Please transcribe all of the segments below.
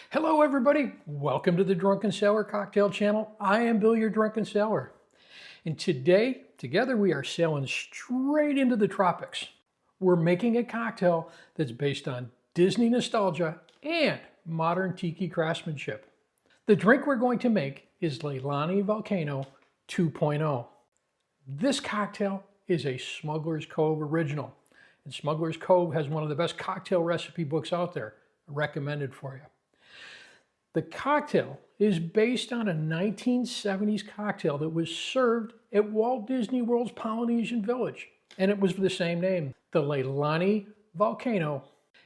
Hello everybody, welcome to the Drunken Sailor Cocktail Channel. I am Bill, your Drunken Sailor. And today, together we are sailing straight into the tropics. We're making a cocktail that's based on Disney nostalgia and modern Tiki craftsmanship. The drink we're going to make is Lei Lani Volcano 2.0. This cocktail is a Smuggler's Cove original. And Smuggler's Cove has one of the best cocktail recipe books out there, recommended for you. The cocktail is based on a 1970s cocktail that was served at Walt Disney World's Polynesian Village, and it was the same name, the Lei Lani Volcano.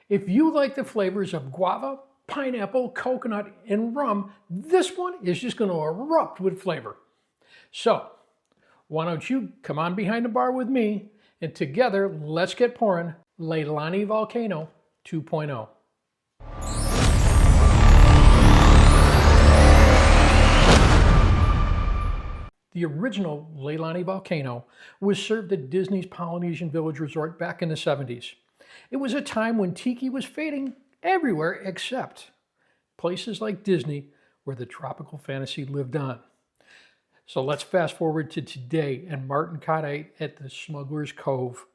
If you like the flavors of guava, pineapple, coconut, and rum, this one is just going to erupt with flavor. So, why don't you come on behind the bar with me, and together, let's get pouring Lei Lani Volcano 2.0. The original Lei Lani Volcano was served at Disney's Polynesian Village Resort back in the 70s. It was a time when Tiki was fading everywhere except places like Disney where the tropical fantasy lived on. So let's fast forward to today and Martin Cottate at the Smuggler's Cove.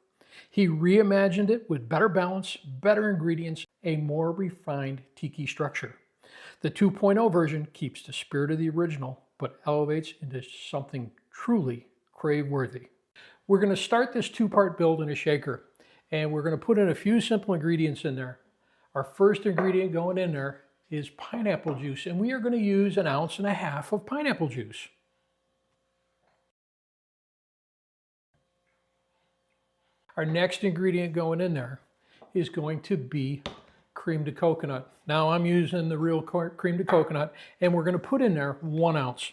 He reimagined it with better balance, better ingredients, a more refined Tiki structure. The 2.0 version keeps the spirit of the original but elevates into something truly crave-worthy. We're going to start this two-part build in a shaker, and we're going to put in a few simple ingredients in there. Our first ingredient going in there is pineapple juice, and we are going to use 1.5 ounces of pineapple juice. Our next ingredient going in there is going to be cream de coconut. Now I'm using the real cream de coconut, and we're going to put in there 1 ounce.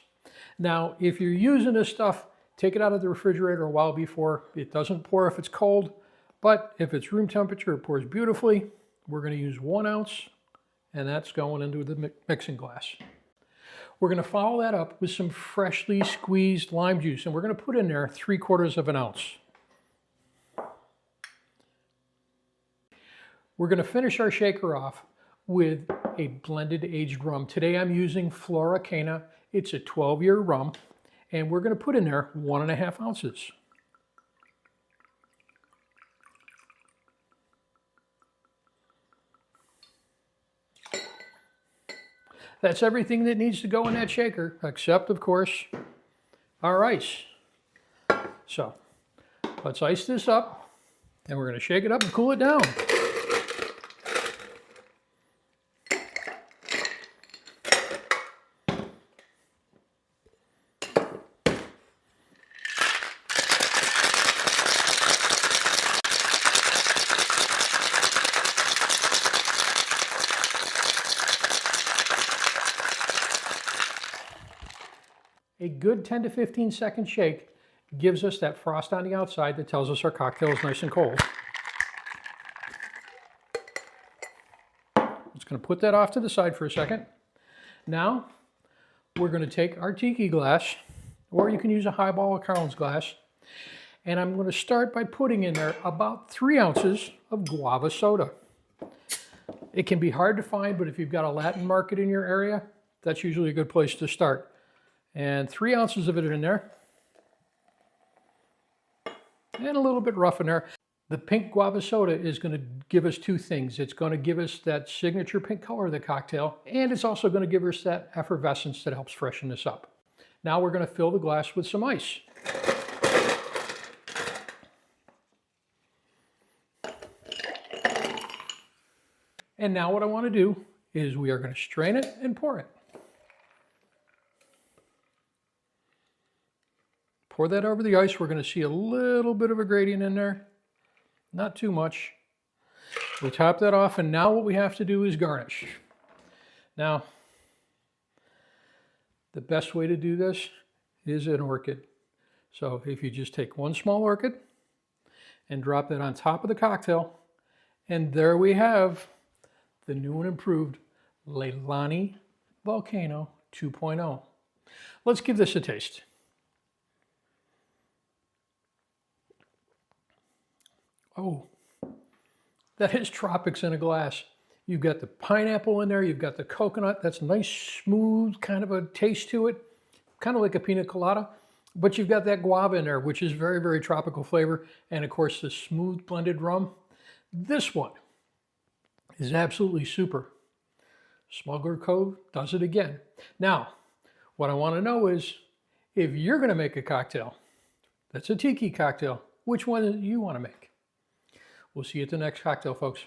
Now, if you're using this stuff, take it out of the refrigerator a while before. It doesn't pour if it's cold, but if it's room temperature, it pours beautifully. We're going to use 1 ounce, and that's going into the mixing glass. We're going to follow that up with some freshly squeezed lime juice, and we're going to put in there 3/4 ounce. We're going to finish our shaker off with a blended aged rum. Today I'm using Flora Cana. It's a 12-year rum, and we're going to put in there 1.5 ounces. That's everything that needs to go in that shaker, except, of course, our ice. So let's ice this up, and we're going to shake it up and cool it down. A good 10 to 15 second shake gives us that frost on the outside that tells us our cocktail is nice and cold. Just going to put that off to the side for a second. Now, we're going to take our Tiki glass, or you can use a highball or Carl's glass, and I'm going to start by putting in there about 3 ounces of guava soda. It can be hard to find, but if you've got a Latin market in your area, that's usually a good place to start. And 3 ounces of it in there. And a little bit rough in there. The pink guava soda is going to give us two things. It's going to give us that signature pink color of the cocktail, and it's also going to give us that effervescence that helps freshen this up. Now we're going to fill the glass with some ice. And now what I want to do is we are going to strain it and pour it. Pour that over the ice. We're going to see a little bit of a gradient in there. Not too much. We top that off, and now what we have to do is garnish. Now, the best way to do this is an orchid. So if you just take one small orchid and drop that on top of the cocktail, and there we have the new and improved Lei Lani Volcano 2.0. Let's give this a taste. Oh, that is tropics in a glass. You've got the pineapple in there. You've got the coconut. That's a nice, smooth kind of a taste to it, kind of like a pina colada. But you've got that guava in there, which is very, very tropical flavor. And of course, the smooth blended rum. This one is absolutely super. Smuggler Cove does it again. Now, what I want to know is, if you're going to make a cocktail that's a tiki cocktail, which one do you want to make? We'll see you at the next cocktail, folks.